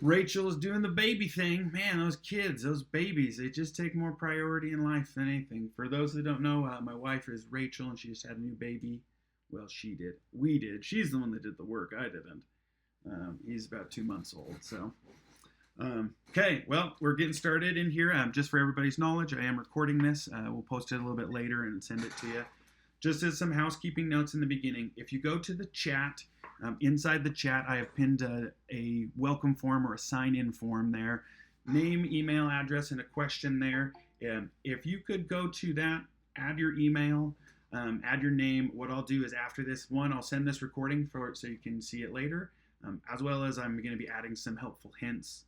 Rachel's doing the baby thing. Man, those kids, those babies, they just take more priority in life than anything. For those that don't know, my wife is Rachel, and she just had a new baby. Well, she did. We did. She's the one that did the work. I didn't. He's about 2 months old. So, okay. Well, we're getting started in here. Just for everybody's knowledge, I am recording this. We'll post it a little bit later and send it to you. Just as some housekeeping notes in the beginning, if you go to the chat, inside the chat, I have pinned a welcome form or a sign-in form there. Name, email, address, and a question there. If you could go to that, add your email, add your name. What I'll do is after this one, I'll send this recording for so you can see it later, as well as I'm going to be adding some helpful hints,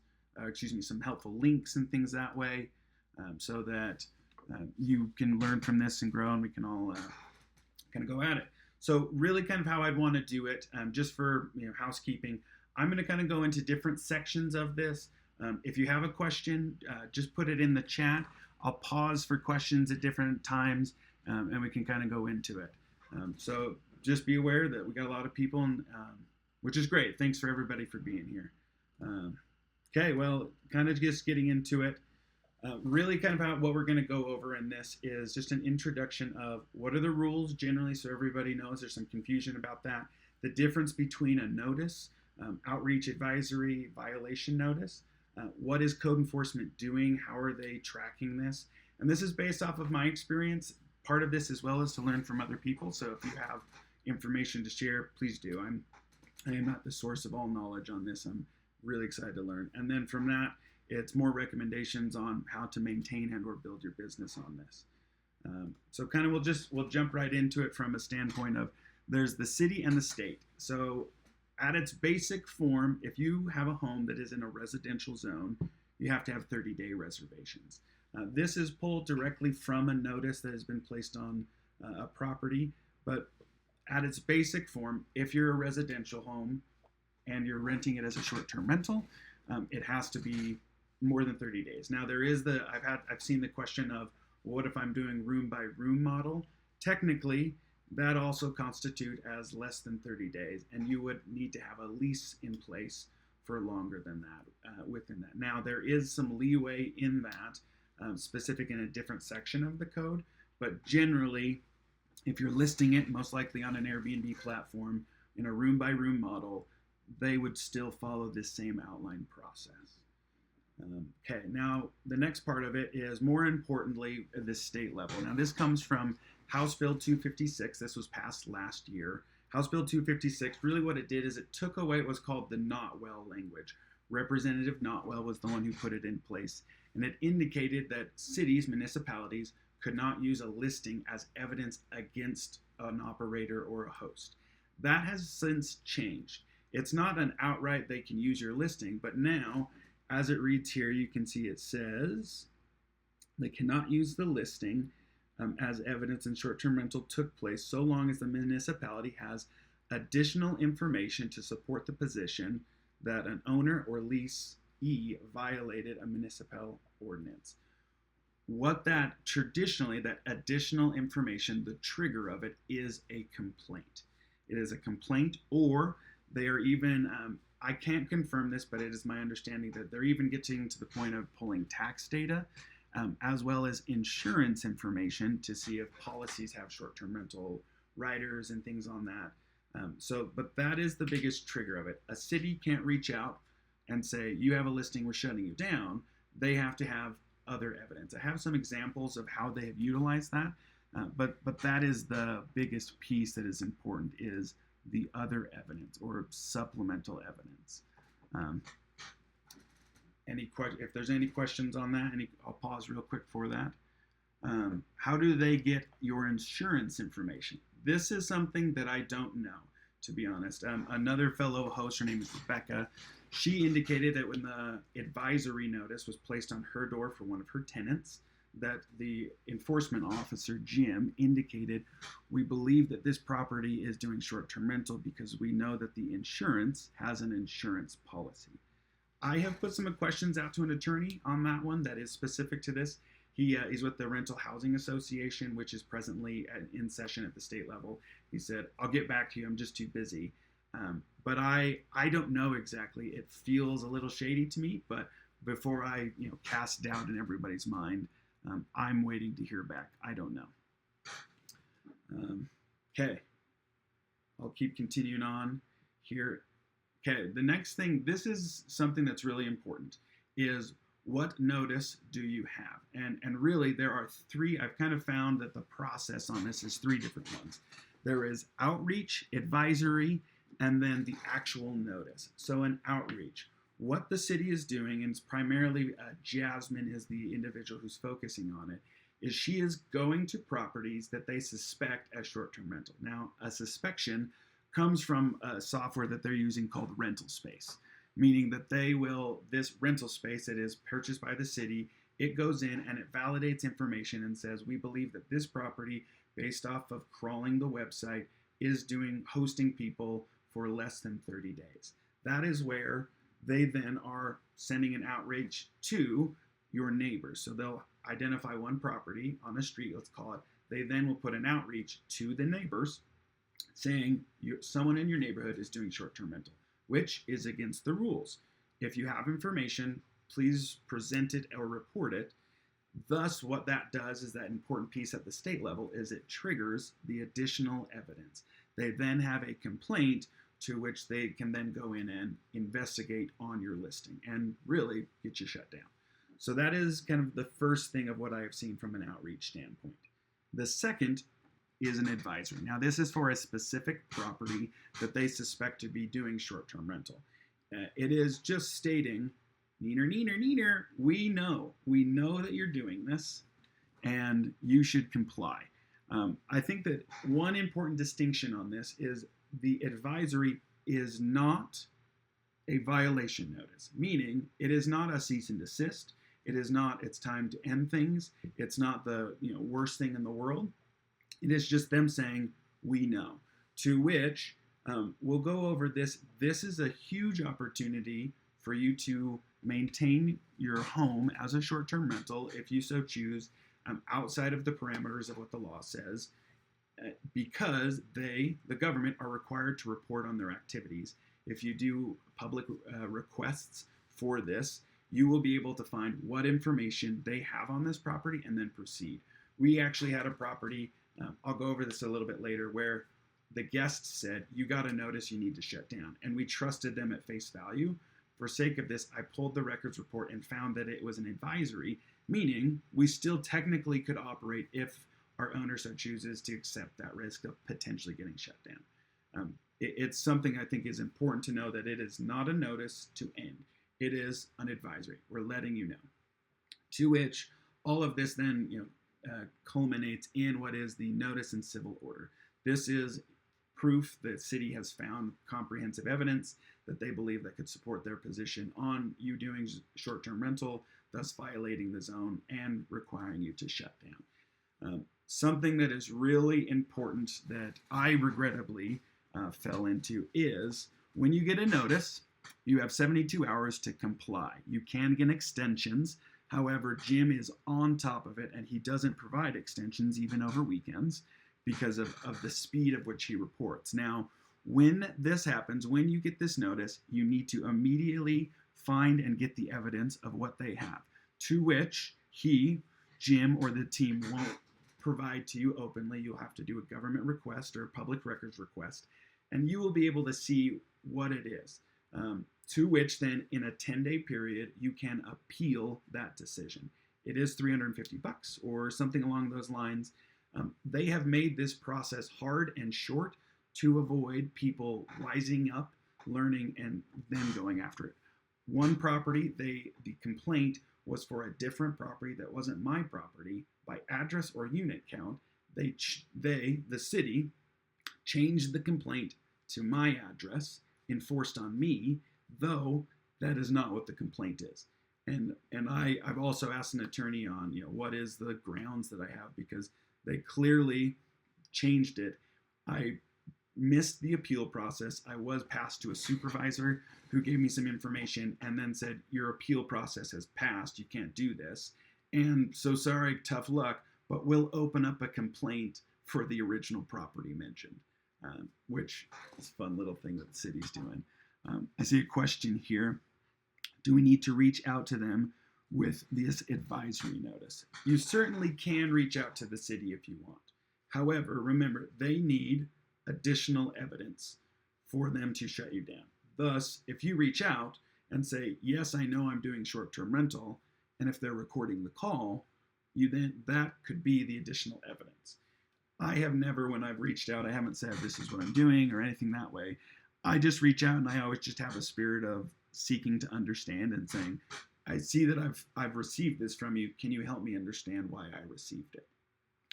some helpful links and things that way, so that you can learn from this and grow, and we can all kind of go at it. So really kind of how I'd want to do it, just for housekeeping, I'm going to kind of go into different sections of this. If you have a question, just put it in the chat. I'll pause for questions at different times, and we can kind of go into it. So just be aware that we got a lot of people, and which is great. Thanks for everybody for being here. Okay, well, kind of just getting into it. Really kind of what we're going to go over in this is just an introduction of what are the rules generally, so everybody knows. There's some confusion about that. The difference between a notice, outreach advisory, violation notice. What is code enforcement doing? How are they tracking this? And this is based off of my experience. Part of this as well is to learn from other people. So if you have information to share, please do. I am not the source of all knowledge on this. I'm really excited to learn. And then from that, it's more recommendations on how to maintain and or build your business on this. So kind of we'll jump right into it from a standpoint of there's the city and the state. So at its basic form, if you have a home that is in a residential zone, you have to have 30-day reservations. This is pulled directly from a notice that has been placed on a property, but at its basic form, if you're a residential home and you're renting it as a short-term rental, it has to be more than 30 days. Now there is I've seen the question of, what if I'm doing room by room model? Technically, that also constitute as less than 30 days, and you would need to have a lease in place for longer than that, within that. Now there is some leeway in that, specific in a different section of the code, but generally, if you're listing it most likely on an Airbnb platform in a room by room model, they would still follow this same outline process. Okay, now the next part of it is more importantly the state level. Now this comes from House Bill 256. This was passed last year. House Bill 256, really what it did is it took away what was called the Notwell language. Representative Notwell was the one who put it in place, and it indicated that cities, municipalities, could not use a listing as evidence against an operator or a host. That has since changed. It's not an outright they can use your listing, but now, as it reads here, you can see it says they cannot use the listing as evidence in short-term rental took place so long as the municipality has additional information to support the position that an owner or leasee violated a municipal ordinance. What that traditionally, that additional information, the trigger of it is a complaint. It is a complaint, or they are even, I can't confirm this, but it is my understanding that they're even getting to the point of pulling tax data, as well as insurance information to see if policies have short-term rental riders and things on that. But that is the biggest trigger of it. A city can't reach out and say, you have a listing, we're shutting you down. They have to have other evidence. I have some examples of how they have utilized that, but that is the biggest piece that is important, is the other evidence or supplemental evidence. If there's any questions on that, I'll pause real quick for that. How do they get your insurance information? This is something that I don't know, to be honest. Another fellow host, her name is Rebecca, she indicated that when the advisory notice was placed on her door for one of her tenants, that the enforcement officer, Jim, indicated, we believe that this property is doing short-term rental because we know that the insurance has an insurance policy. I have put some questions out to an attorney on that one that is specific to this. He's with the Rental Housing Association, which is presently in session at the state level. He said, I'll get back to you, I'm just too busy. but I don't know exactly. It feels a little shady to me, but before I cast doubt in everybody's mind, I'm waiting to hear back. I don't know. Okay, I'll keep continuing on here. Okay, the next thing, this is something that's really important, is what notice do you have? And really there are three. I've kind of found that the process on this is three different ones. There is outreach, advisory, and then the actual notice. So an outreach, what the city is doing, and it's primarily Jasmine is the individual who's focusing on it, is she is going to properties that they suspect as short-term rental. Now, a suspicion comes from a software that they're using called Rental Space, meaning that this rental space that is purchased by the city, it goes in and it validates information and says, we believe that this property, based off of crawling the website, is hosting people for less than 30 days. That is where they then are sending an outreach to your neighbors. So they'll identify one property on the street, let's call it. They then will put an outreach to the neighbors saying someone in your neighborhood is doing short-term rental, which is against the rules. If you have information, please present it or report it. Thus, what that does is that important piece at the state level is it triggers the additional evidence. They then have a complaint to which they can then go in and investigate on your listing and really get you shut down. So that is kind of the first thing of what I have seen from an outreach standpoint. The second is an advisory. Now, this is for a specific property that they suspect to be doing short-term rental. It is just stating, neener, neener, neener, we know that you're doing this, and you should comply. I think that one important distinction on this is the advisory is not a violation notice, meaning it is not a cease and desist. It is not, it's time to end things. It's not the worst thing in the world. It is just them saying, we know. To which, we'll go over this. This is a huge opportunity for you to maintain your home as a short-term rental, if you so choose, outside of the parameters of what the law says, because the government, are required to report on their activities. If you do public requests for this, you will be able to find what information they have on this property and then proceed. We actually had a property, I'll go over this a little bit later, where the guest said, you got a notice, you need to shut down. And we trusted them at face value. For sake of this, I pulled the records report and found that it was an advisory, meaning we still technically could operate if our owner so chooses to accept that risk of potentially getting shut down. It's something I think is important to know, that it is not a notice to end. It is an advisory. We're letting you know. To which all of this then culminates in what is the notice and civil order. This is proof that city has found comprehensive evidence that they believe that could support their position on you doing short-term rental, thus violating the zone and requiring you to shut down. Something that is really important that I regrettably fell into is when you get a notice, you have 72 hours to comply. You can get extensions. However, Jim is on top of it, and he doesn't provide extensions even over weekends because of the speed of which he reports. Now, when this happens, when you get this notice, you need to immediately find and get the evidence of what they have, to which Jim, or the team won't provide to you openly. You'll have to do a government request or a public records request, and you will be able to see what it is. To which then in a 10-day period, you can appeal that decision. It is $350 or something along those lines. They have made this process hard and short to avoid people rising up, learning, and then going after it. One property, the complaint was for a different property that wasn't my property. By address or unit count, the city, changed the complaint to my address, enforced on me, though that is not what the complaint is. And I've also asked an attorney on, what is the grounds that I have, because they clearly changed it. I missed the appeal process. I was passed to a supervisor who gave me some information and then said, your appeal process has passed. You can't do this. And so sorry, tough luck, but we'll open up a complaint for the original property mentioned. which is a fun little thing that the city's doing. I see a question here. Do we need to reach out to them with this advisory notice? You certainly can reach out to the city if you want. However, remember, they need additional evidence for them to shut you down. Thus, if you reach out and say, yes, I know I'm doing short-term rental, and if they're recording the call, that could be the additional evidence. I have never, when I've reached out, I haven't said this is what I'm doing or anything that way. I just reach out and I always just have a spirit of seeking to understand and saying, I see that I've received this from you. Can you help me understand why I received it?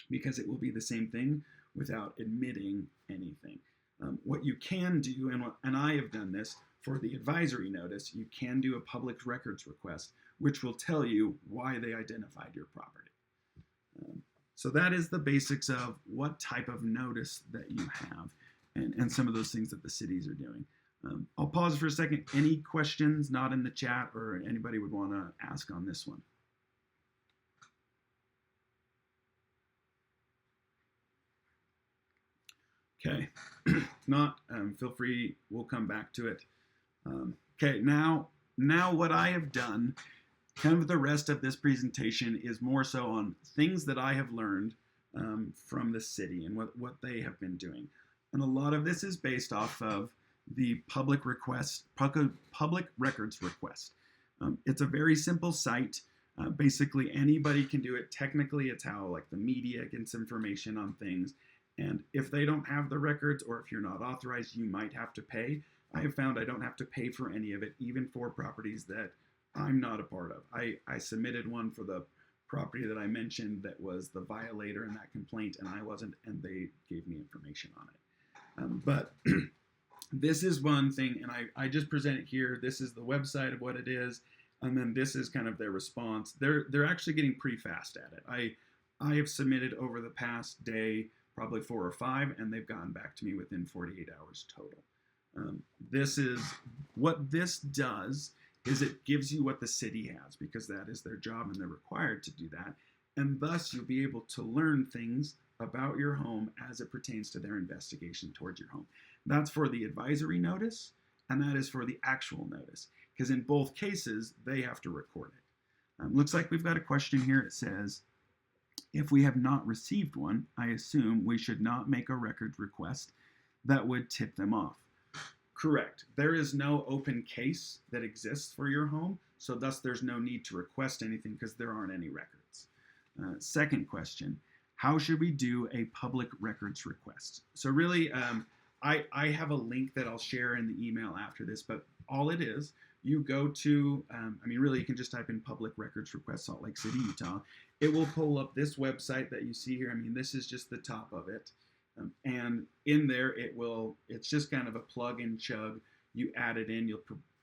Because it will be the same thing without admitting anything. What you can do, and I have done this for the advisory notice, you can do a public records request, which will tell you why they identified your property. So that is the basics of what type of notice that you have and some of those things that the cities are doing. I'll pause for a second. Any questions not in the chat or anybody would want to ask on this one? Okay, not, feel free, we'll come back to it. Okay, now what I have done, kind of the rest of this presentation is more so on things that I have learned from the city and what they have been doing. And a lot of this is based off of the public records request. It's a very simple site. Basically, anybody can do it. Technically, it's how like the media gets information on things. And if they don't have the records, or if you're not authorized, you might have to pay. I have found I don't have to pay for any of it, even for properties that I'm not a part of. I submitted one for the property that I mentioned that was the violator in that complaint, and I wasn't, and they gave me information on it. But this is one thing, and I just present it here. This is the website of what it is, and then this is kind of their response. They're actually getting pretty fast at it. I have submitted over the past day probably 4 or 5, and they've gotten back to me within 48 hours total. This is what this does is it gives you what the city has, because that is their job and they're required to do that. And thus you'll be able to learn things about your home as it pertains to their investigation towards your home. That's for the advisory notice, and that is for the actual notice, because in both cases, they have to record it. Looks like we've got a question here. It says, if we have not received one, I assume we should not make a records request that would tip them off. Correct. There is no open case that exists for your home, so thus there's no need to request anything because there aren't any records. Second question, how should we do a public records request? So really, I have a link that I'll share in the email after this, but all it is, you go to, really you can just type in public records request Salt Lake City, Utah. It will pull up this website that you see here. This is just the top of it. And in there, it's just kind of a plug and chug. You add it in.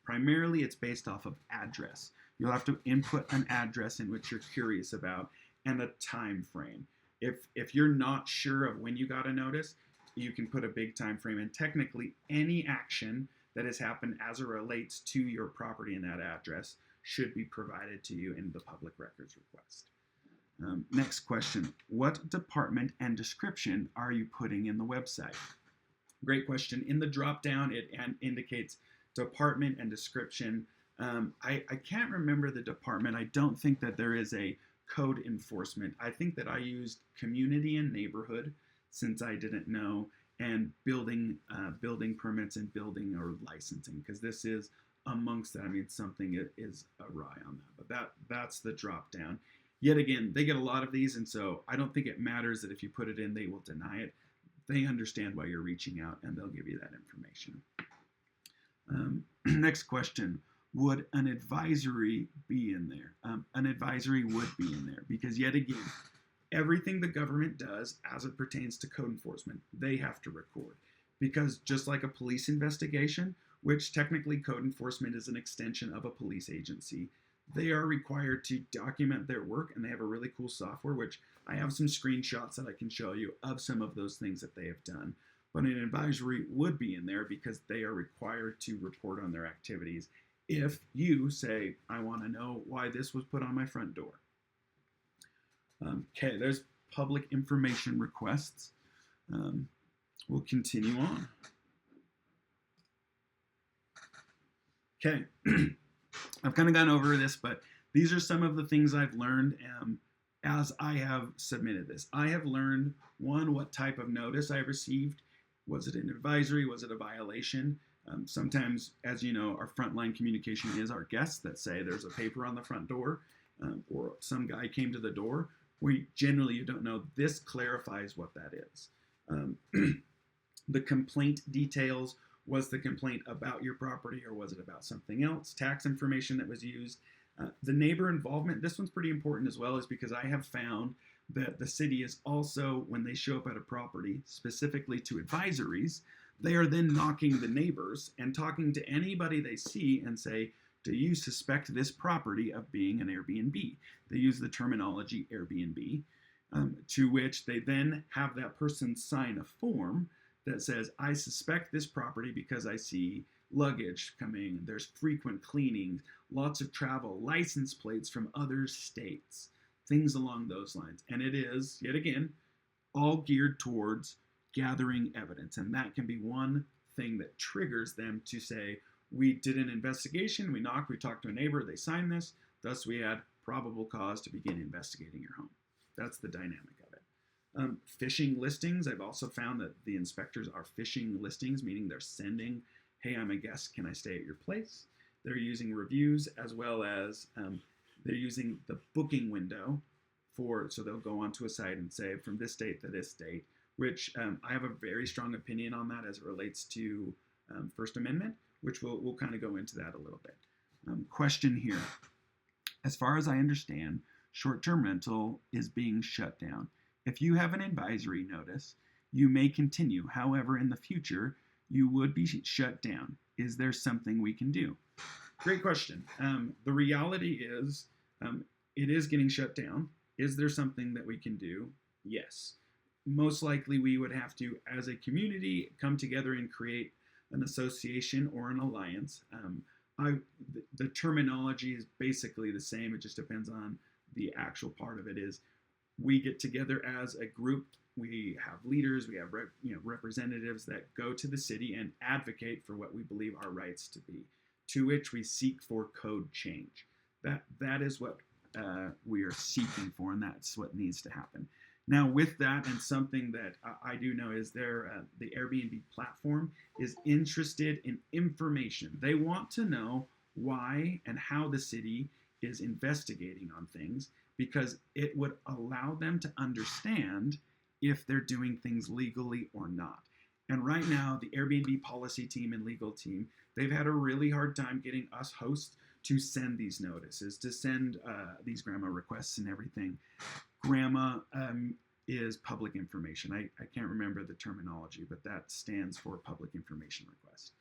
Primarily, it's based off of address. You'll have to input an address in which you're curious about and a time frame. If you're not sure of when you got a notice, you can put a big time frame. And technically, any action that has happened as it relates to your property in that address should be provided to you in the public records request. Next question, what department and description are you putting in the website? Great question. In the drop down, it indicates department and description. I can't remember the department. I don't think that there is a code enforcement. I think that I used community and neighborhood since I didn't know, and building permits and building or licensing, because this is amongst that. Something is awry on that, but that's the drop down. Yet again, they get a lot of these, and so I don't think it matters that if you put it in, they will deny it. They understand why you're reaching out, and they'll give you that information. Next question, would an advisory be in there? An advisory would be in there, because yet again, everything the government does as it pertains to code enforcement, they have to record. Because just like a police investigation, which technically code enforcement is an extension of a police agency, they are required to document their work, and they have a really cool software, which I have some screenshots that I can show you of some of those things that they have done. But an advisory would be in there because they are required to report on their activities if you say, I want to know why this was put on my front door. Okay, there's public information requests. we'll continue on. Okay, I've kind of gone over this, but these are some of the things I've learned as I have submitted this. I have learned, one, what type of notice I received. Was it an advisory? Was it a violation? Sometimes, as you know, our frontline communication is our guests that say there's a paper on the front door, or some guy came to the door. You don't know. This clarifies what that is. The complaint details. Was the complaint about your property or was it about something else? Tax information that was used. The neighbor involvement, this one's pretty important as well, is because I have found that the city is also, when they show up at a property, specifically to advisories, they are then knocking the neighbors and talking to anybody they see and say, do you suspect this property of being an Airbnb? They use the terminology Airbnb, to which they then have that person sign a form that says, I suspect this property because I see luggage coming, there's frequent cleaning, lots of travel, license plates from other states, things along those lines. And it is, yet again, all geared towards gathering evidence. And that can be one thing that triggers them to say, we did an investigation, we knocked, we talked to a neighbor, they signed this, thus we had probable cause to begin investigating your home. That's the dynamic of it. Phishing listings, I've also found that the inspectors are phishing listings, meaning they're sending, hey, I'm a guest, can I stay at your place? They're using reviews as well as they're using the booking window so they'll go onto a site and say from this date to this date, which I have a very strong opinion on that as it relates to First Amendment, which we'll kind of go into that a little bit. Question here. As far as I understand, short-term rental is being shut down. If you have an advisory notice, you may continue. However, in the future, you would be shut down. Is there something we can do? Great question. The reality is it is getting shut down. Is there something that we can do? Yes. Most likely we would have to, as a community, come together and create an association or an alliance. The terminology is basically the same. It just depends on the actual part of it is we get together as a group. We have leaders, we have representatives that go to the city and advocate for what we believe our rights to be, to which we seek for code change. That is what we are seeking for, and that's what needs to happen. Now, with that, and something that I do know is the Airbnb platform is interested in information. They want to know why and how the city is investigating on things, because it would allow them to understand if they're doing things legally or not. And right now, the Airbnb policy team and legal team, they've had a really hard time getting us hosts to send these notices, to send these GRAMA requests and everything. GRAMA is public information. I can't remember the terminology, but that stands for public information request.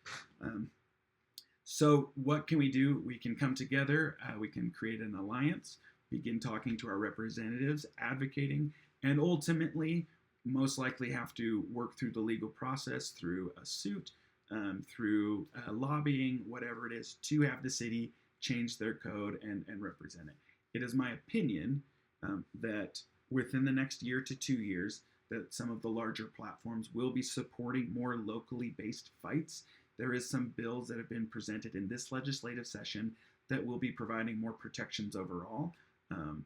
So what can we do? We can come together, we can create an alliance, begin talking to our representatives, advocating, and ultimately most likely have to work through the legal process, through a suit, through lobbying, whatever it is, to have the city change their code and represent it. It is my opinion that within the next year to 2 years, that some of the larger platforms will be supporting more locally based fights. There is some bills that have been presented in this legislative session that will be providing more protections overall.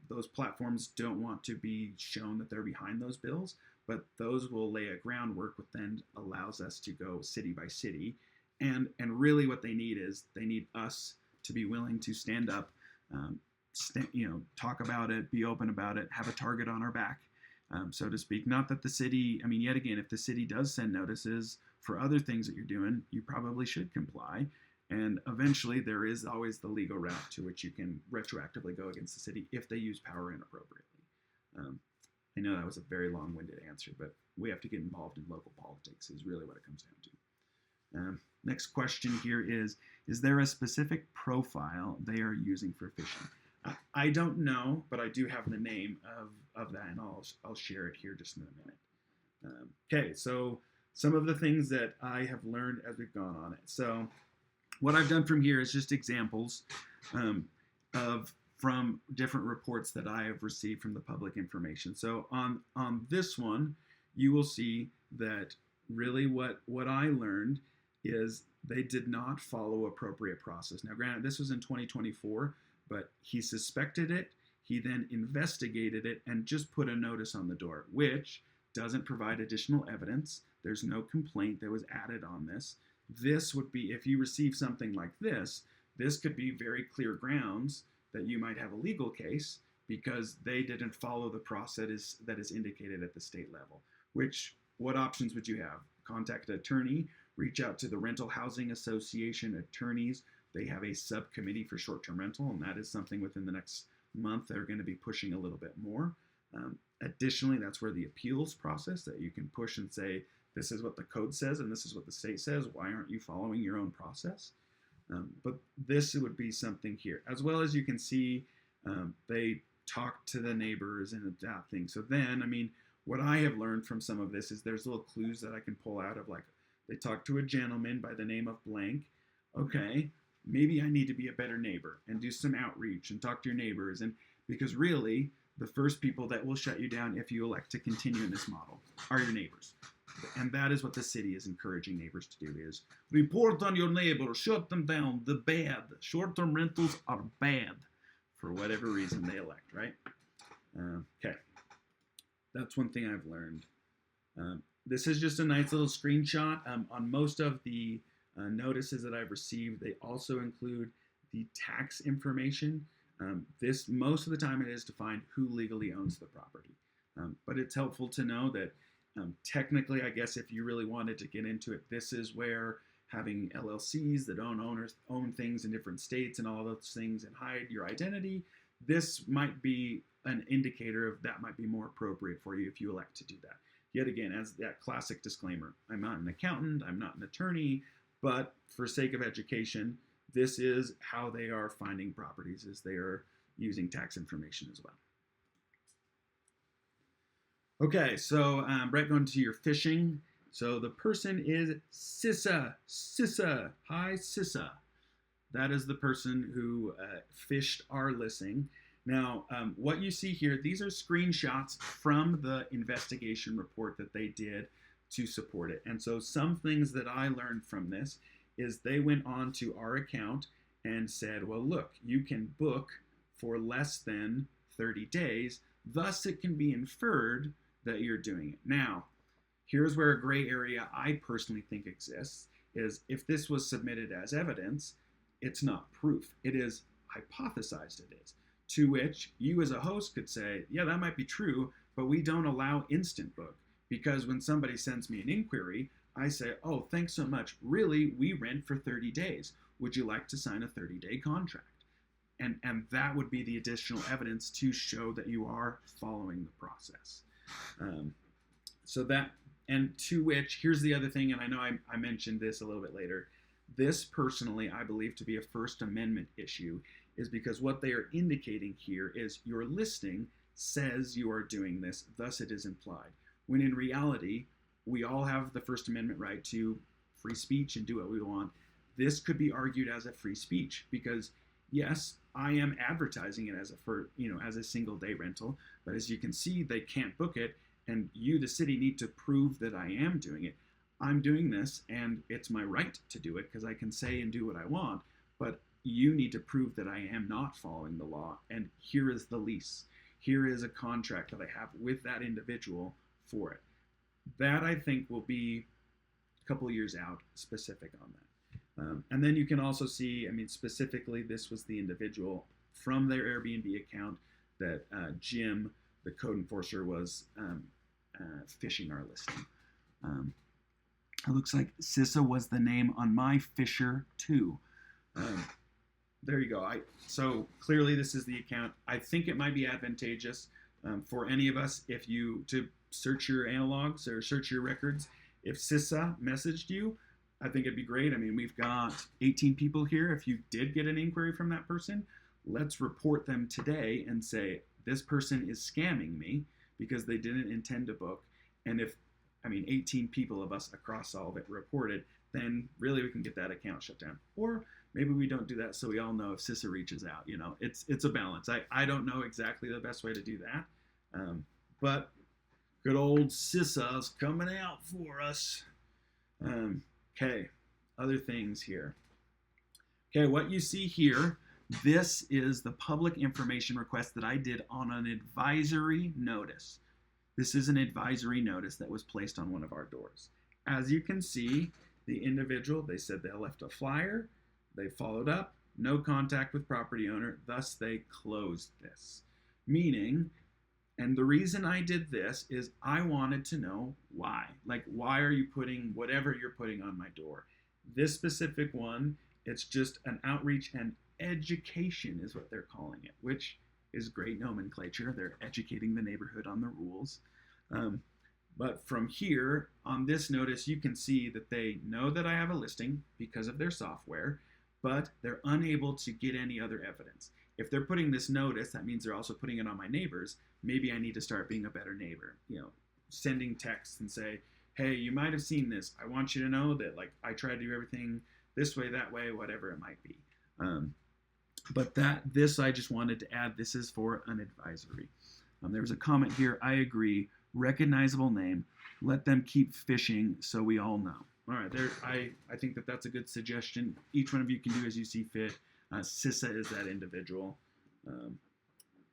Those platforms don't want to be shown that they're behind those bills, but those will lay a groundwork that then allows us to go city by city. And really what they need is they need us to be willing to stand up, talk about it, be open about it, have a target on our back, so to speak. Not that the city, yet again, if the city does send notices for other things that you're doing, you probably should comply. And eventually there is always the legal route to which you can retroactively go against the city if they use power inappropriately. I know that was a very long-winded answer, but we have to get involved in local politics is really what it comes down to. Next question here is there a specific profile they are using for phishing? I don't know, but I do have the name of that, and I'll share it here just in a minute. Okay, so some of the things that I have learned as we've gone on it. So what I've done from here is just examples from different reports that I have received from the public information. So on this one, you will see that really what I learned is they did not follow appropriate process. Now, granted, this was in 2024, but he suspected it. He then investigated it and just put a notice on the door, which doesn't provide additional evidence. There's no complaint that was added on this. This would be, if you receive something like this could be very clear grounds that you might have a legal case because they didn't follow the process that is indicated at the state level. Which, what options would you have? Contact an attorney, reach out to the Rental Housing Association attorneys. They have a subcommittee for short-term rental, and that is something within the next month they're going to be pushing a little bit more. Additionally, that's where the appeals process that you can push and say, this is what the code says and this is what the state says. Why aren't you following your own process? But this would be something here. As well as you can see, they talk to the neighbors and adapt things. So then, I mean, what I have learned from some of this is there's little clues that I can pull out of, like, they talk to a gentleman by the name of blank. Okay, maybe I need to be a better neighbor and do some outreach and talk to your neighbors. And because really, the first people that will shut you down if you elect to continue in this model are your neighbors. And that is what the city is encouraging neighbors to do, is report on your neighbor, shut them down, the bad. Short-term rentals are bad for whatever reason they elect, right? Okay. That's one thing I've learned. This is just a nice little screenshot. On most of the notices that I've received, they also include the tax information. This, most of the time, it is to find who legally owns the property. But it's helpful to know that technically, I guess if you really wanted to get into it, this is where having LLCs that own things in different states and all those things and hide your identity, this might be an indicator of that might be more appropriate for you if you elect to do that. Yet again, as that classic disclaimer, I'm not an accountant, I'm not an attorney, but for sake of education, this is how they are finding properties, is they are using tax information as well. Okay, so right, going to your fishing. So the person is Sissa. Sissa. Hi, Sissa. That is the person who fished our listing. Now, what you see here, these are screenshots from the investigation report that they did to support it. And so some things that I learned from this is they went on to our account and said, well, look, you can book for less than 30 days. Thus, it can be inferred that you're doing it. Now, here's where a gray area I personally think exists, is if this was submitted as evidence, it's not proof. It is hypothesized it is. To which you as a host could say, yeah, that might be true, but we don't allow instant book, because when somebody sends me an inquiry, I say, oh, thanks so much. Really, we rent for 30 days. Would you like to sign a 30-day contract? And that would be the additional evidence to show that you are following the process. So that, and to which, here's the other thing, and I know I mentioned this a little bit later. This personally, I believe to be a First Amendment issue, is because what they are indicating here is your listing says you are doing this, thus it is implied. When in reality, we all have the First Amendment right to free speech and do what we want. This could be argued as a free speech because, yes, I am advertising it as as a single day rental, but as you can see, they can't book it, and you, the city, need to prove that I am doing it. I'm doing this, and it's my right to do it because I can say and do what I want, but you need to prove that I am not following the law, and here is the lease. Here is a contract that I have with that individual for it. That, I think, will be a couple of years out specific on that. And then you can also see, I mean, specifically, this was the individual from their Airbnb account that Jim, the code enforcer, was fishing our listing. It looks like Sissa was the name on my Fisher too. There you go. So clearly this is the account. I think it might be advantageous for any of us if you to search your analogs or search your records. If Sissa messaged you, I think it'd be great. I mean, we've got 18 people here. If you did get an inquiry from that person, let's report them today and say, this person is scamming me because they didn't intend to book. And if, 18 people of us across all of it reported, then really we can get that account shut down. Or maybe we don't do that so we all know if Sissa reaches out. It's a balance. I don't know exactly the best way to do that. But good old Sissa's coming out for us. Okay, other things here. Okay, what you see here, this is the public information request that I did on an advisory notice. This is an advisory notice that was placed on one of our doors. As you can see, the individual, they said they left a flyer, they followed up, no contact with property owner, thus they closed this. Meaning, and the reason I did this is I wanted to know why. Like, why are you putting whatever you're putting on my door? This specific one, it's just an outreach and education is what they're calling it, which is great nomenclature. They're educating the neighborhood on the rules. But from here, on this notice, you can see that they know that I have a listing because of their software, but they're unable to get any other evidence. If they're putting this notice, that means they're also putting it on my neighbors. Maybe I need to start being a better neighbor, sending texts and say, hey, you might have seen this. I want you to know that I try to do everything this way, that way, whatever it might be. But this I just wanted to add. This is for an advisory. There was a comment here. I agree. Recognizable name. Let them keep fishing so we all know. All right, I think that's a good suggestion. Each one of you can do as you see fit. CISA is that individual.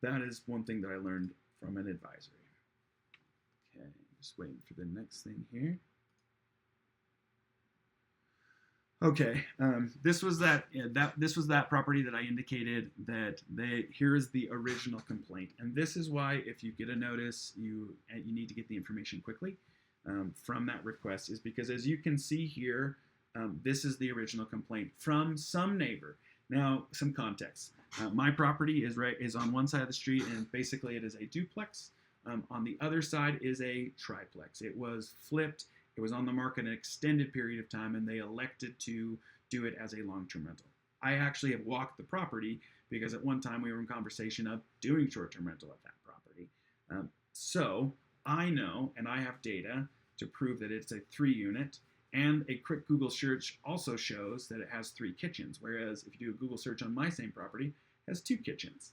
That is one thing that I learned from an advisory. Okay, just waiting for the next thing here. Okay, this was that property that I indicated that here is the original complaint, and this is why if you get a notice, you need to get the information quickly from that request, is because as you can see here, this is the original complaint from some neighbor. Now, some context. My property is on one side of the street, and basically it is a duplex. On the other side is a triplex. It was flipped. It was on the market an extended period of time, and they elected to do it as a long-term rental. I actually have walked the property because at one time we were in conversation of doing short-term rental at that property. So I know, and I have data to prove that it's a 3-unit, and a quick Google search also shows that it has 3 kitchens, whereas if you do a Google search on my same property, it has 2 kitchens.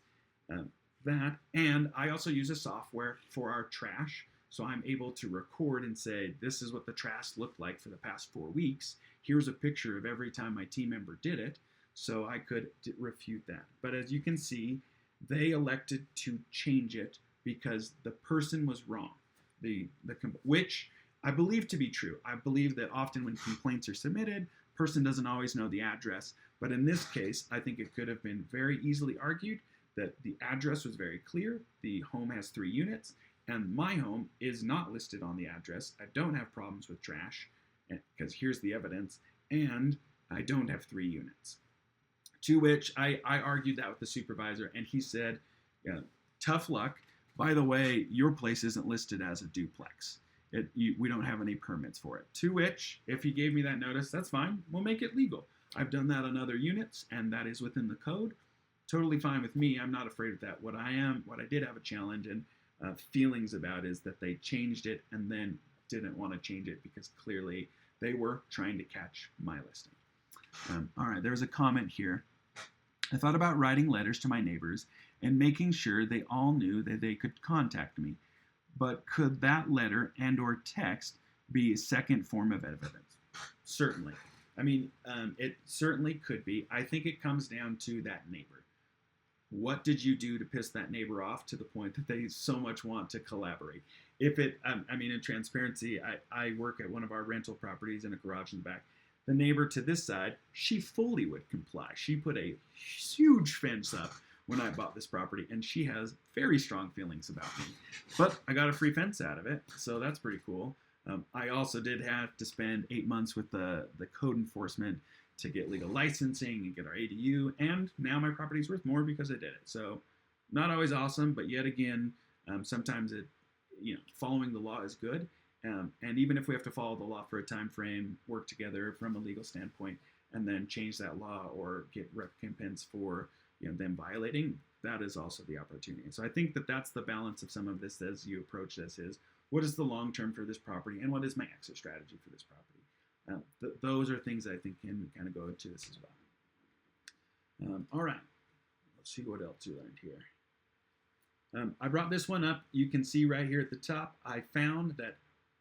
And I also use a software for our trash. So I'm able to record and say, this is what the trash looked like for the past 4 weeks. Here's a picture of every time my team member did it. So I could refute that. But as you can see, they elected to change it because the person was wrong, which I believe to be true. I believe that often when complaints are submitted, person doesn't always know the address. But in this case, I think it could have been very easily argued that the address was very clear. The home has 3 units. And my home is not listed on the address. I don't have problems with trash, because here's the evidence, and I don't have 3 units. To which I argued that with the supervisor, and he said, tough luck. By the way, your place isn't listed as a duplex. We don't have any permits for it. To which, if he gave me that notice, that's fine. We'll make it legal. I've done that on other units, and that is within the code. Totally fine with me. I'm not afraid of that. What I did have a challenge and feelings about is that they changed it and then didn't want to change it because clearly they were trying to catch my listing. All right, there's a comment here. I thought about writing letters to my neighbors and making sure they all knew that they could contact me. But could that letter and or text be a second form of evidence? Certainly. I mean, it certainly could be. I think it comes down to that neighbor. What did you do to piss that neighbor off to the point that they so much want to collaborate? If it, in transparency, I work at one of our rental properties in a garage in the back. The neighbor to this side, she fully would comply. She put a huge fence up when I bought this property, and she has very strong feelings about me. But I got a free fence out of it, so that's pretty cool. I also did have to spend 8 months with the code enforcement to get legal licensing and get our ADU, and now my property's worth more because I did it. So not always awesome, but yet again, sometimes following the law is good. And even if we have to follow the law for a time frame, work together from a legal standpoint, and then change that law or get recompense for them violating, that is also the opportunity. So I think that that's the balance of some of this as you approach this is, what is the long term for this property, and what is my exit strategy for this property? Those are things that I think can kind of go into this as well. All right, let's see what else we learned here. I brought this one up. You can see right here at the top, I found that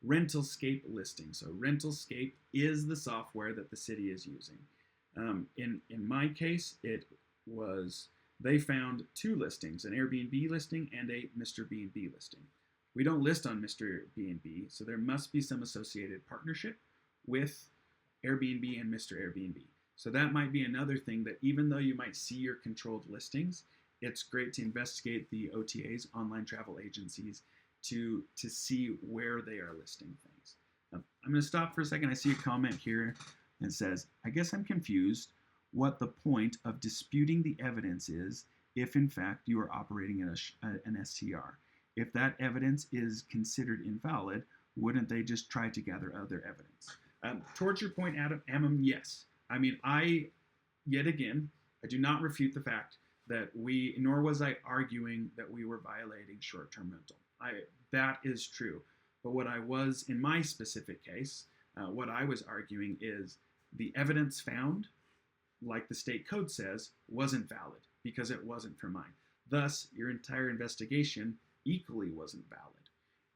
Rentalscape listings. So Rentalscape is the software that the city is using. In my case, it was they found two listings, an Airbnb listing and a Mr. B&B listing. We don't list on Mr. B&B, so there must be some associated partnership with Airbnb and Mr. Airbnb. So that might be another thing, that even though you might see your controlled listings, it's great to investigate the OTAs, online travel agencies, to see where they are listing things. I'm going to stop for a second. I see a comment here that says, I guess I'm confused what the point of disputing the evidence is if in fact you are operating an STR. If that evidence is considered invalid, wouldn't they just try to gather other evidence? Towards your point, Adam, yes. I mean, yet again, I do not refute the fact that nor was I arguing that we were violating short-term rental. That is true. But what I was, in my specific case, what I was arguing is the evidence found, like the state code says, wasn't valid because it wasn't for mine. Thus, your entire investigation equally wasn't valid.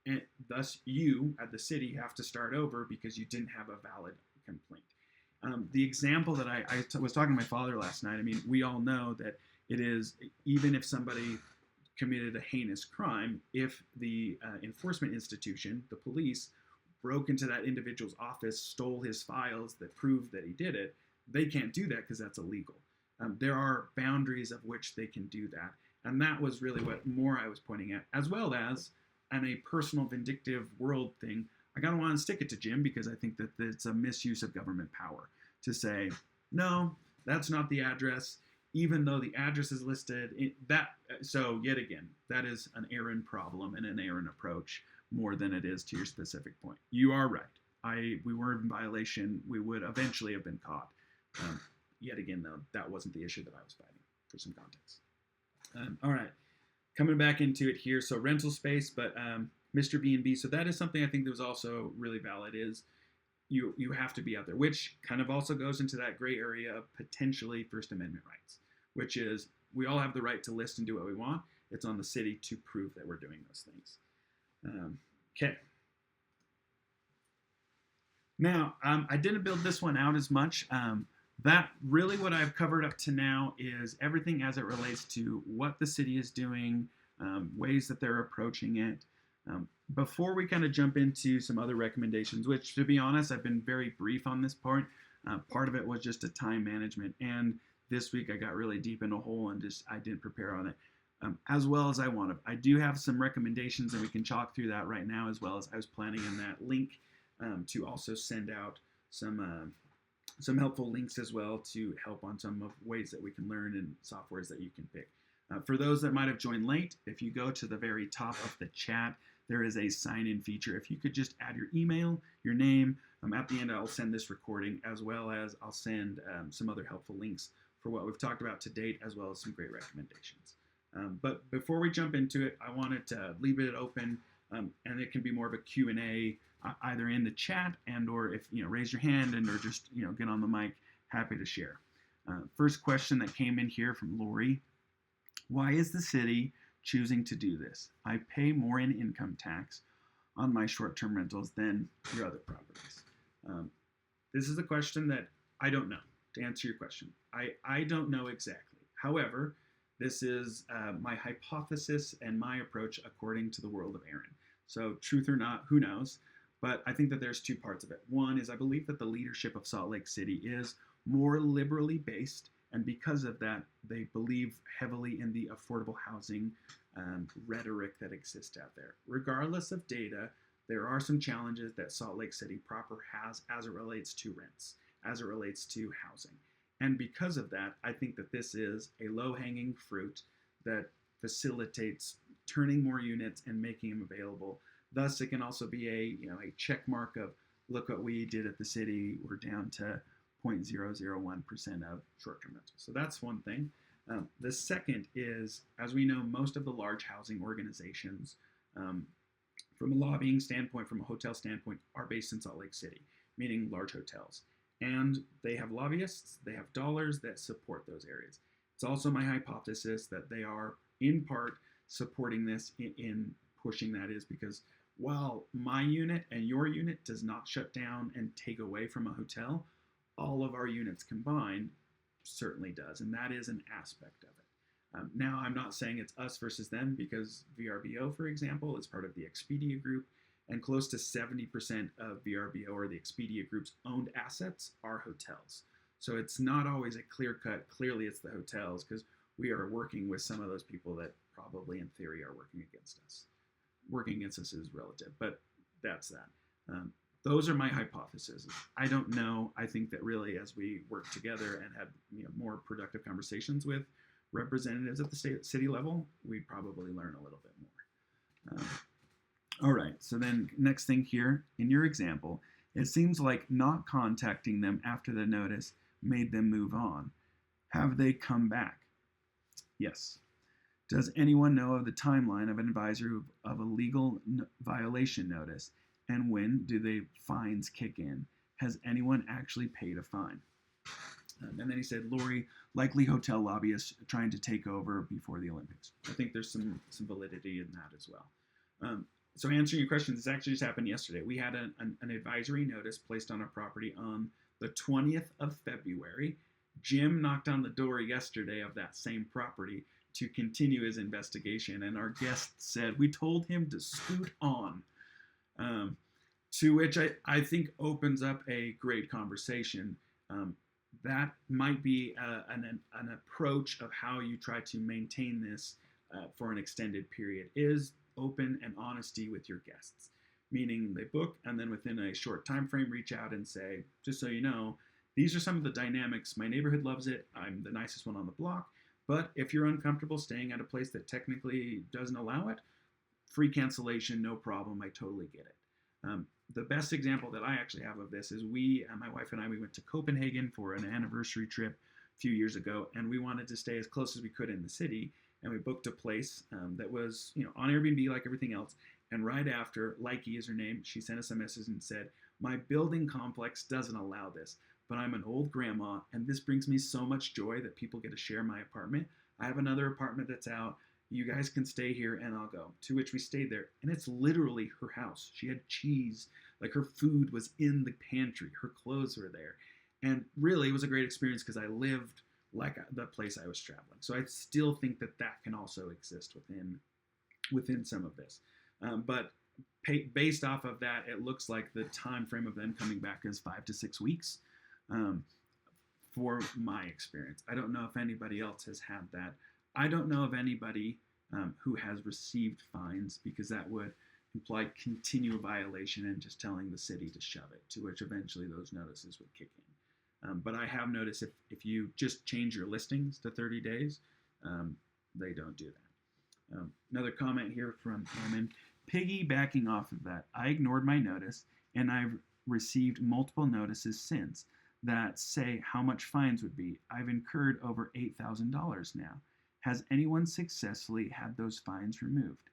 And thus, you, at the city, have to start over because you didn't have a valid complaint. The example that I was talking to my father last night, I mean, we all know that it is, even if somebody committed a heinous crime, if the enforcement institution, the police, broke into that individual's office, stole his files that proved that he did it, they can't do that because that's illegal. There are boundaries of which they can do that. And that was really what more I was pointing at, as well as on a personal vindictive world thing. I kind of want to stick it to Jim because I think that it's a misuse of government power to say, no, that's not the address, even though the address is listed. So yet again, that is an Aaron problem and an Aaron approach more than it is to your specific point. You are right. We were in violation. We would eventually have been caught. Yet again, though, that wasn't the issue that I was fighting, for some context. All right, coming back into it here. So rental space, but Mr. B&B. So that is something I think that was also really valid, is you have to be out there, which kind of also goes into that gray area of potentially First Amendment rights, which is we all have the right to list and do what we want. It's on the city to prove that we're doing those things. Okay. Now, I didn't build this one out as much. That really what I've covered up to now is everything as it relates to what the city is doing, ways that they're approaching it. Before we kind of jump into some other recommendations, which to be honest, I've been very brief on this part. Part of it was just a time management. And this week I got really deep in a hole and I didn't prepare on it as well as I wanted. I do have some recommendations and we can chalk through that right now, as well as I was planning in that link to also send out some helpful links as well to help on some of ways that we can learn and softwares that you can pick. For those that might have joined late, if you go to the very top of the chat, there is a sign-in feature. If you could just add your email, your name, at the end I'll send this recording, as well as I'll send some other helpful links for what we've talked about to date, as well as some great recommendations. But before we jump into it, I wanted to leave it open, and it can be more of a Q&A, either in the chat and or if, raise your hand and or just, get on the mic, happy to share. First question that came in here from Lori. Why is the city choosing to do this? I pay more in income tax on my short-term rentals than your other properties. This is a question that I don't know, to answer your question. I don't know exactly. However, this is my hypothesis and my approach according to the world of Aaron. So truth or not, who knows? But I think that there's two parts of it. One is I believe that the leadership of Salt Lake City is more liberally based, and because of that, they believe heavily in the affordable housing rhetoric that exists out there. Regardless of data, there are some challenges that Salt Lake City proper has as it relates to rents, as it relates to housing. And because of that, I think that this is a low-hanging fruit that facilitates turning more units and making them available. Thus, it can also be a check mark of, look what we did at the city. We're down to 0.001% of short-term rentals. So that's one thing. The second is, as we know, most of the large housing organizations, from a lobbying standpoint, from a hotel standpoint, are based in Salt Lake City, meaning large hotels. And they have lobbyists, they have dollars that support those areas. It's also my hypothesis that they are, in part, supporting this in pushing that is because while my unit and your unit does not shut down and take away from a hotel, all of our units combined certainly does, and that is an aspect of it. Now, I'm not saying it's us versus them, because VRBO, for example, is part of the Expedia Group, and close to 70% of VRBO or the Expedia Group's owned assets are hotels. So it's not always a clear cut, clearly it's the hotels, because we are working with some of those people that probably in theory are working against us. Working against us is relative, but that's that. Those are my hypotheses. I don't know. I think that really, as we work together and had more productive conversations with representatives at the city level, we'd probably learn a little bit more. All right, so then next thing here, in your example, it seems like not contacting them after the notice made them move on. Have they come back? Yes. Does anyone know of the timeline of an advisory of a legal violation notice, and when do the fines kick in? Has anyone actually paid a fine? And then he said, Lori, likely hotel lobbyists trying to take over before the Olympics. I think there's some validity in that as well. So answering your question, this actually just happened yesterday. We had an advisory notice placed on our property on the 20th of February. Jim knocked on the door yesterday of that same property to continue his investigation, and our guest said, we told him to scoot on. To which I think opens up a great conversation. That might be an approach of how you try to maintain this for an extended period, is open and honesty with your guests. Meaning they book, and then within a short time frame reach out and say, just so you know, these are some of the dynamics. My neighborhood loves it. I'm the nicest one on the block. But if you're uncomfortable staying at a place that technically doesn't allow it, free cancellation, no problem. I totally get it. The best example that I actually have of this is my wife and I, we went to Copenhagen for an anniversary trip a few years ago, and we wanted to stay as close as we could in the city. And we booked a place that was, on Airbnb like everything else. And right after, Likey is her name, she sent us a message and said, my building complex doesn't allow this, but I'm an old grandma, and this brings me so much joy that people get to share my apartment. I have another apartment that's out. You guys can stay here, and I'll go. To which we stayed there, and it's literally her house. She had cheese, like her food was in the pantry. Her clothes were there. And really, it was a great experience because I lived like the place I was traveling. So I still think that can also exist within some of this. But based off of that, it looks like the time frame of them coming back is 5 to 6 weeks. For my experience, I don't know if anybody else has had that. I don't know of anybody who has received fines, because that would imply continual violation and just telling the city to shove it, to which eventually those notices would kick in. But I have noticed if you just change your listings to 30 days, they don't do that. Another comment here from Eamon. Piggybacking off of that, I ignored my notice, and I've received multiple notices since that say how much fines would be. I've incurred over $8,000 now. Has anyone successfully had those fines removed?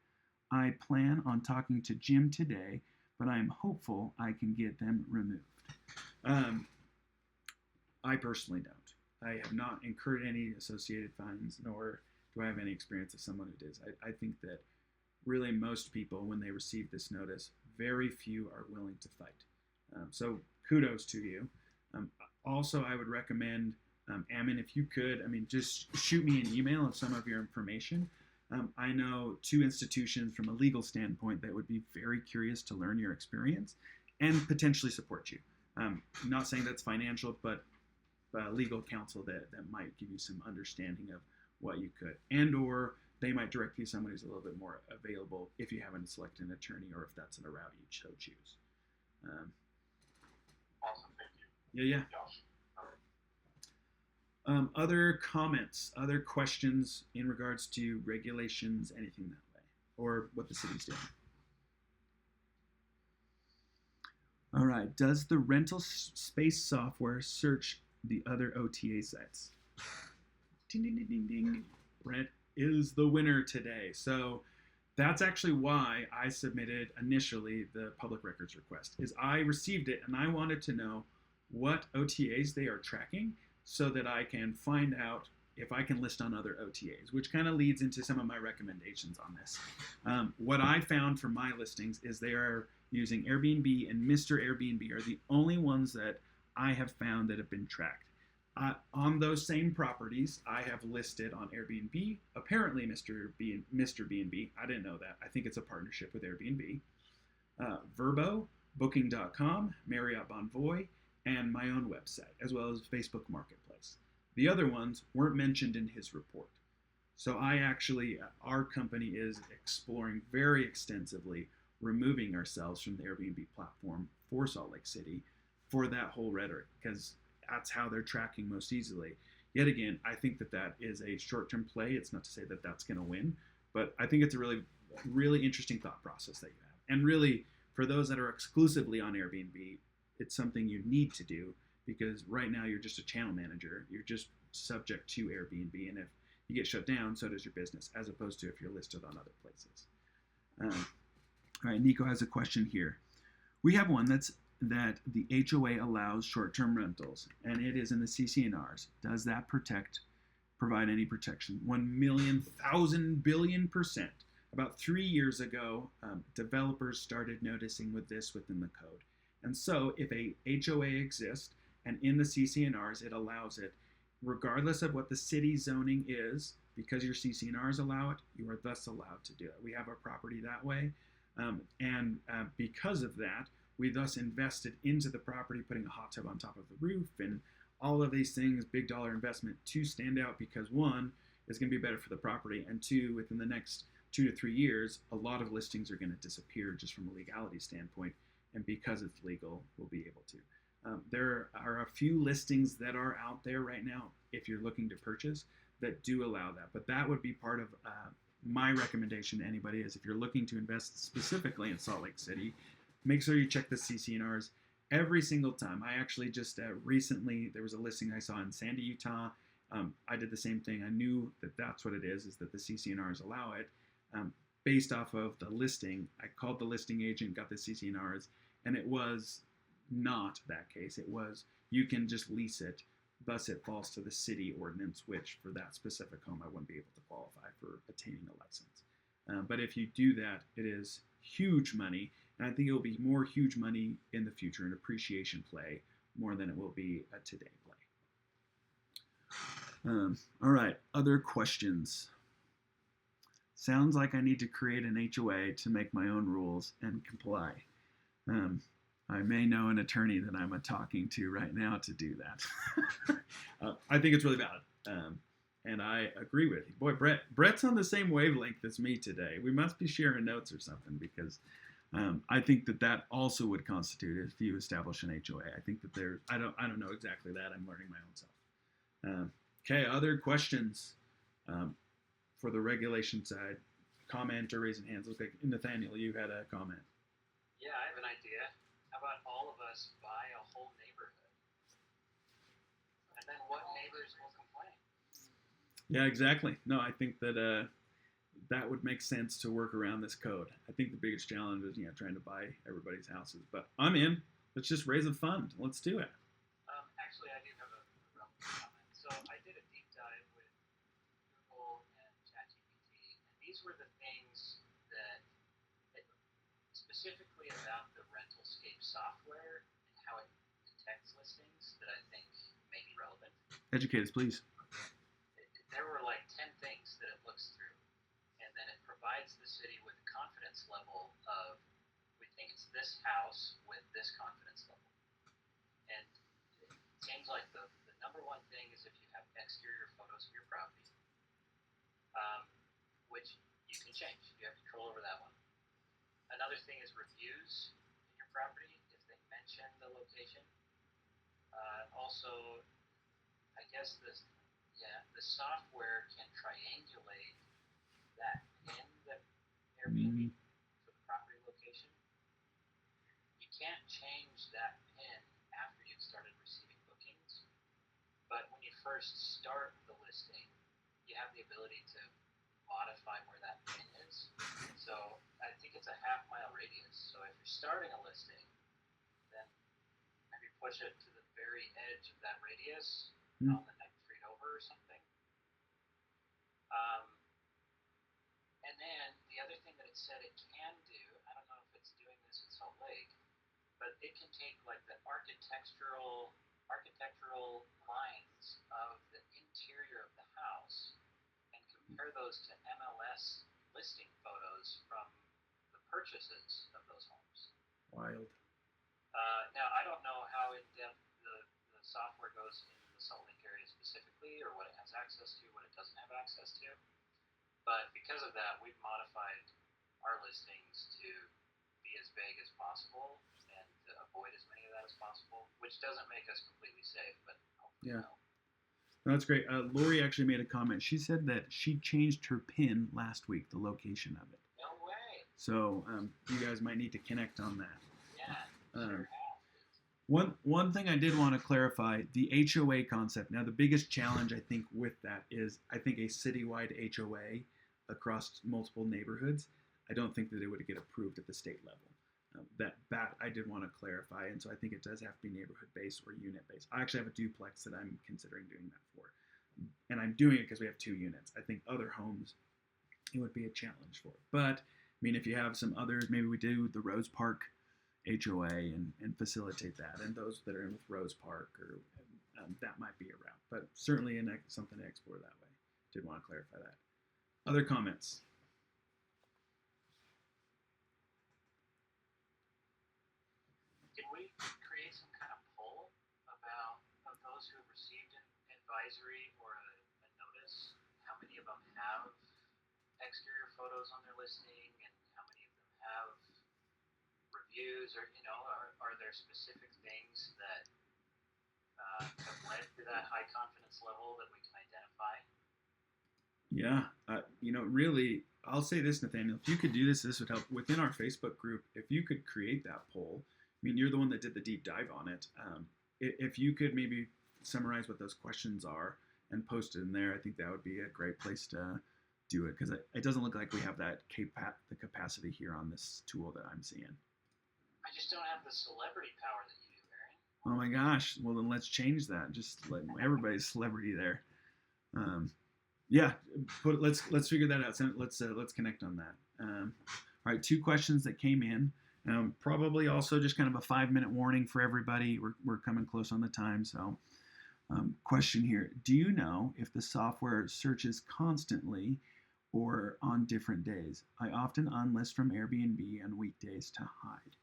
I plan on talking to Jim today, but I am hopeful I can get them removed. I personally don't. I have not incurred any associated fines, nor do I have any experience of someone who does. I think that really most people, when they receive this notice, very few are willing to fight. So kudos to you. Also, I would recommend, Ammon, if you could, just shoot me an email of some of your information. I know 2 institutions from a legal standpoint that would be very curious to learn your experience and potentially support you. Not saying that's financial, but legal counsel that might give you some understanding of what you could, and or they might direct you to someone who's a little bit more available if you haven't selected an attorney, or if that's a route you so choose. Awesome, thank you. Yeah. Other comments, other questions in regards to regulations, anything that way, or what the city's doing? All right. Does the rental space software search the other OTA sites? Ding, ding, ding, ding, ding. Brent is the winner today. So that's actually why I submitted initially the public records request, is I received it and I wanted to know what OTAs they are tracking so that I can find out if I can list on other OTAs, which kind of leads into some of my recommendations on this. What I found for my listings is they are using Airbnb, and Mr. Airbnb are the only ones that I have found that have been tracked. On those same properties, I have listed on Airbnb, apparently Mr. B&B. I didn't know that. I think it's a partnership with Airbnb. Vrbo, Booking.com, Marriott Bonvoy, and my own website, as well as Facebook Marketplace. The other ones weren't mentioned in his report. So our company is exploring very extensively removing ourselves from the Airbnb platform for Salt Lake City for that whole rhetoric, because that's how they're tracking most easily. Yet again, I think that is a short-term play. It's not to say that that's going to win, but I think it's a really, really interesting thought process that you have. And really, for those that are exclusively on Airbnb, it's something you need to do, because right now you're just a channel manager. You're just subject to Airbnb, and if you get shut down, so does your business, as opposed to if you're listed on other places. All right, Nico has a question here. We have one that the HOA allows short-term rentals, and it is in the CC&Rs. Does that provide any protection? 1,000,000 billion %. About 3 years ago, developers started noticing with this within the code. And so if a HOA exists, and in the CC&Rs, it allows it, regardless of what the city zoning is, because your CC&Rs allow it, you are thus allowed to do it. We have our property that way. Because of that, we thus invested into the property, putting a hot tub on top of the roof and all of these things, big dollar investment to stand out, because one, is going to be better for the property, and two, within the next 2 to 3 years, a lot of listings are going to disappear just from a legality standpoint, and because it's legal, we'll be able to. There are a few listings that are out there right now, if you're looking to purchase, that do allow that. But that would be part of my recommendation to anybody, is if you're looking to invest specifically in Salt Lake City, make sure you check the CC&Rs every single time. I actually just recently, there was a listing I saw in Sandy, Utah. I did the same thing. I knew that that's what it is that the CC&Rs allow it. Based off of the listing, I called the listing agent, got the CC&Rs, and it was not that case. It was, you can just lease it, thus it falls to the city ordinance, which for that specific home, I wouldn't be able to qualify for attaining a license. But if you do that, it is huge money, and I think it will be more huge money in the future, an appreciation play, more than it will be a today play. All right, other questions? Sounds like I need to create an HOA to make my own rules and comply. I may know an attorney that I'm talking to right now to do that. I think it's really valid. And I agree with you. Boy, Brett's on the same wavelength as me today. We must be sharing notes or something, because I think that also would constitute if you establish an HOA. I think that I don't know exactly that. I'm learning my own self. Okay, other questions for the regulation side? Comment or raising hands. Looks like Nathaniel, you had a comment. Yeah, I have an idea. How about all of us buy a whole neighborhood? And then what neighbors will complain? Yeah, exactly. No, I think that that would make sense to work around this code. I think the biggest challenge is trying to buy everybody's houses. But I'm in. Let's just raise a fund. Let's do it. Actually, I do have a relevant comment. So I did a deep dive with Google and ChatGPT, and these were the things that specifically about the Rentalscape software and how it detects listings that I think may be relevant. Educate us, please. There were like 10 things that it looks through, and then it provides the city with a confidence level of, we think it's this house with this confidence level. And it seems like the number one thing is if you have exterior photos of your property, which you can change. You have control over that one. Another thing is reviews in your property, if they mention the location. Also, I guess the software can triangulate that pin that Airbnb for the property location. You can't change that pin after you've started receiving bookings, but when you first start the listing, you have the ability to modify where that pin is. So I think it's a half-mile radius. So if you're starting a listing, then maybe push it to the very edge of that radius on the next street over or something. Um, and then the other thing that it said it can do, I don't know if it's doing this in Salt Lake, but it can take like the architectural lines of the interior of the house and compare those to MLS listing photos from the purchases of those homes. Wild. Now, I don't know how in depth the software goes in the Salt Lake area specifically, or what it has access to, what it doesn't have access to. But because of that, we've modified our listings to be as vague as possible and to avoid as many of that as possible, which doesn't make us completely safe, but hopefully Yeah. help. No, that's great. Lori actually made a comment. She said that she changed her PIN last week, the location of it. No way. So you guys might need to connect on that. Yeah, sure. One thing I did want to clarify, the HOA concept. Now, the biggest challenge I think with that is I think a citywide HOA across multiple neighborhoods, I don't think that it would get approved at the state level. That I did want to clarify, and so I think it does have to be neighborhood based or unit based. I actually have a duplex that I'm considering doing that for, and I'm doing it because we have 2 units. I think other homes, it would be a challenge for it. But I mean, if you have some others, maybe we do the Rose Park HOA and facilitate that, and those that are in with Rose Park, or that might be a route. But certainly something to explore that way. Did want to clarify that. Other comments? Can we create some kind of poll about of those who have received an advisory or a notice? How many of them have exterior photos on their listing, and how many of them have reviews, or are there specific things that have led to that high confidence level that we can identify? Yeah, really, I'll say this, Nathaniel. If you could do this, this would help within our Facebook group. If you could create that poll, I mean, you're the one that did the deep dive on it. If you could maybe summarize what those questions are and post it in there, I think that would be a great place to do it, because it doesn't look like we have the capacity here on this tool that I'm seeing. I just don't have the celebrity power that you do, Aaron. Oh my gosh! Well, then let's change that. Just let everybody's celebrity there. Yeah, let's figure that out. Let's connect on that. All right, 2 questions that came in. Probably also just kind of a 5-minute warning for everybody. We're coming close on the time. So, question here: do you know if the software searches constantly or on different days? I often unlist from Airbnb on weekdays to hide.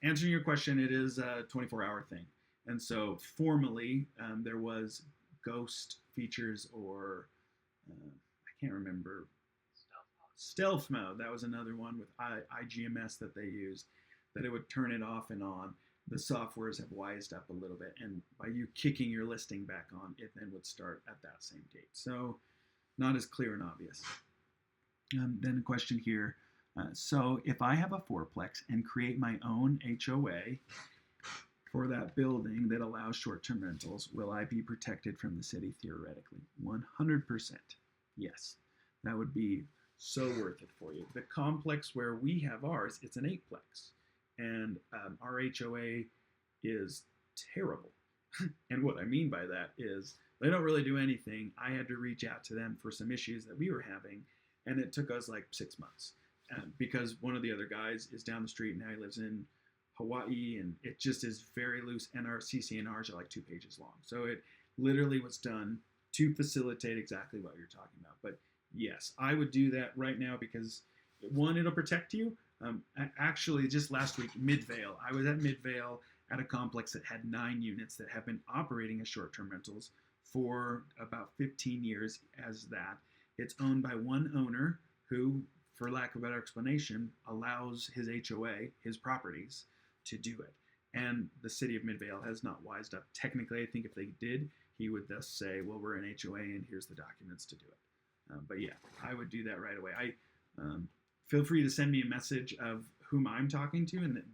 Answering your question, it is a 24-hour thing, and so formally there was ghost features, or I can't remember. Stealth mode. That was another one with IGMS that they used, that it would turn it off and on. The softwares have wised up a little bit, and by you kicking your listing back on, it then would start at that same date. So not as clear and obvious. Then a question here. So if I have a 4-plex and create my own HOA for that building that allows short-term rentals, will I be protected from the city theoretically? 100%. Yes. That would be so worth it for you. The complex where we have ours, it's an 8-plex, and our HOA is terrible. And what I mean by that is they don't really do anything. I had to reach out to them for some issues that we were having, and it took us like 6 months because one of the other guys is down the street, and now he lives in Hawaii, and it just is very loose, and our CC&Rs are like 2 pages long. So it literally was done to facilitate exactly what you're talking about. But yes, I would do that right now because, one, it'll protect you. Actually, just last week, Midvale. I was at Midvale at a complex that had 9 units that have been operating as short-term rentals for about 15 years as that. It's owned by one owner who, for lack of a better explanation, allows his HOA, his properties, to do it. And the city of Midvale has not wised up. Technically, I think if they did, he would thus say, well, we're an HOA and here's the documents to do it. But yeah, I would do that right away. Feel free to send me a message of whom I'm talking to, and that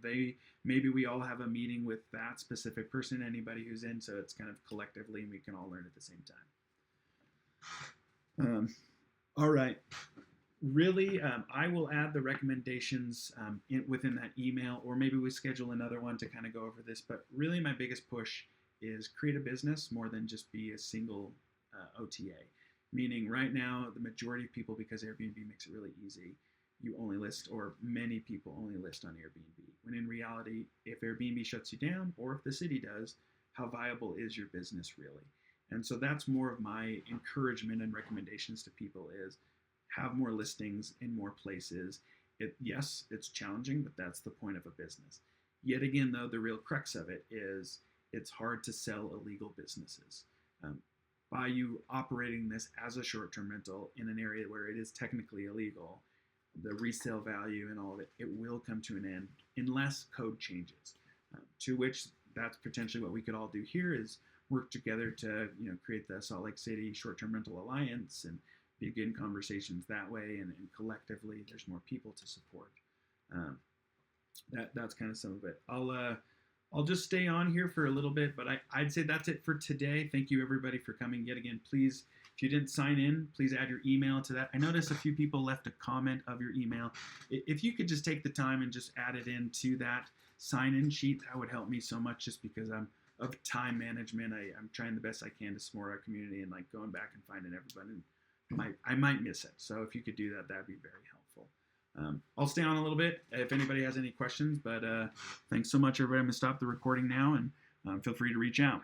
maybe we all have a meeting with that specific person, anybody who's in, so it's kind of collectively and we can all learn at the same time. All right. Really, I will add the recommendations within that email, or maybe we schedule another one to kind of go over this. But really, my biggest push is create a business more than just be a single OTA. Meaning right now, the majority of people, because Airbnb makes it really easy, you only list, or many people only list on Airbnb. When in reality, if Airbnb shuts you down, or if the city does, how viable is your business really? And so that's more of my encouragement and recommendations to people is have more listings in more places. Yes, it's challenging, but that's the point of a business. Yet again, though, the real crux of it is it's hard to sell illegal businesses. Um, by you operating this as a short-term rental in an area where it is technically illegal, the resale value and all of it, it will come to an end unless code changes. To which that's potentially what we could all do here is work together to create the Salt Lake City Short-Term Rental Alliance and begin conversations that way, and collectively there's more people to support. That's kind of some of it. I'll just stay on here for a little bit, but I'd say that's it for today. Thank you everybody for coming yet again. Please, if you didn't sign in, please add your email to that. I noticed a few people left a comment of your email. If you could just take the time and just add it into that sign-in sheet, that would help me so much, just because I'm of time management. I'm trying the best I can to support our community, and like going back and finding everybody, I might miss it. So if you could do that, that'd be very helpful. I'll stay on a little bit if anybody has any questions, but thanks so much, everybody. I'm going to stop the recording now, and feel free to reach out.